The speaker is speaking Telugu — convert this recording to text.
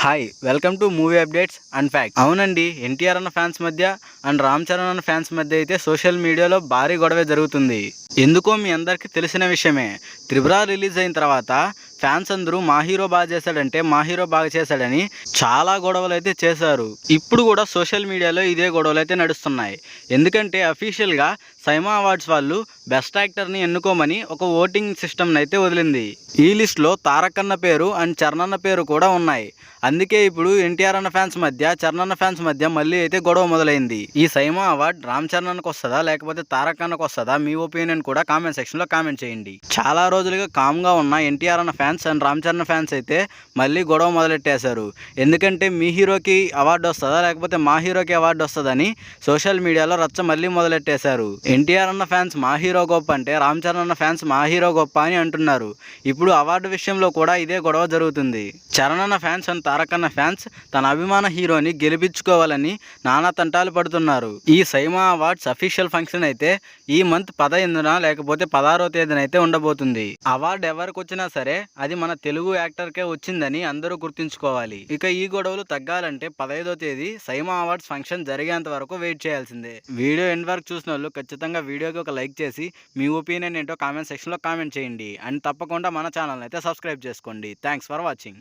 Hi welcome to movie updates and facts. అవునండి, ఎన్టీఆర్ అన్న ఫ్యాన్స్ మధ్య అండ్ రామ్ చరణ్ అన్న ఫ్యాన్స్ మధ్య అయితే సోషల్ మీడియాలో భారీ గొడవ జరుగుతుంది. ఎందుకో మీ అందరికీ తెలిసిన విషయమే. త్రిబుల్ ఆర్ రిలీజ్ అయిన తర్వాత ఫ్యాన్స్ అందరూ మా హీరో బాగా చేశాడంటే మా హీరో బాగా చేశాడని చాలా గొడవలు అయితే చేశారు. ఇప్పుడు కూడా సోషల్ మీడియాలో ఇదే గొడవలు అయితే నడుస్తున్నాయి. ఎందుకంటే అఫీషియల్గా సైమా అవార్డ్స్ వాళ్ళు బెస్ట్ యాక్టర్ని ఎన్నుకోమని ఒక ఓటింగ్ సిస్టమ్ని అయితే వదిలింది. ఈ లిస్ట్లో తారక్ అన్న పేరు అండ్ చరణ్ అన్న పేరు కూడా ఉన్నాయి. అందుకే ఇప్పుడు ఎన్టీఆర్ అన్న ఫ్యాన్స్ మధ్య చరణ్ అన్న ఫ్యాన్స్ మధ్య మళ్ళీ అయితే గొడవ మొదలైంది. ఈ సైమా అవార్డ్ రామ్ చరణ్ అన్నకు వస్తుందా లేకపోతే తారక్ అన్నకు వస్తుందా? మీ ఒపీనియన్ కూడా కామెంట్ సెక్షన్లో కామెంట్ చేయండి. చాలా రోజులుగా కామ్గా ఉన్న ఎన్టీఆర్ అన్న fans and Ram Charan fans అయితే మళ్ళీ గొడవ మొదలెట్టేశారు. ఎందుకంటే మీ హీరోకి అవార్డు వస్తుందా లేకపోతే మా హీరోకి అవార్డు వస్తుందని సోషల్ మీడియాలో రచ్చ మళ్ళీ మొదలెట్టేశారు. ఎన్టీఆర్ అన్న ఫ్యాన్స్ మా హీరో గొప్ప అంటే రామ్ చరణ్ అన్న ఫ్యాన్స్ మా హీరో గొప్ప అని అంటున్నారు. ఇప్పుడు అవార్డు విషయంలో కూడా ఇదే గొడవ జరుగుతుంది. చరణ్ అన్న ఫ్యాన్స్ అండ్ తారక్ అన్న ఫ్యాన్స్ తన అభిమాన హీరోని గెలిపించుకోవాలని నానా తంటాలు పడుతున్నారు. ఈ సైమా అవార్డ్స్ అఫీషియల్ ఫంక్షన్ అయితే ఈ మంత్ 15న లేకపోతే 16వ తేదీన అయితే ఉండబోతుంది. అవార్డు ఎవరికి వచ్చినా సరే అది మన తెలుగు యాక్టర్కే వచ్చిందని అందరూ గుర్తుంచుకోవాలి. ఇక ఈ గొడవలు తగ్గాలంటే 15వ తేదీ సైమా అవార్డ్స్ ఫంక్షన్ జరిగేంత వరకు వెయిట్ చేయాల్సిందే. వీడియో ఎండ్ వరకు చూసిన వాళ్ళు ఖచ్చితంగా వీడియోకి ఒక లైక్ చేసి మీ ఒపీనియన్ ఏంటో కామెంట్ సెక్షన్లో కామెంట్ చేయండి. అండ్ తప్పకుండా మన ఛానల్ అయితే సబ్స్క్రైబ్ చేసుకోండి. Thanks for watching.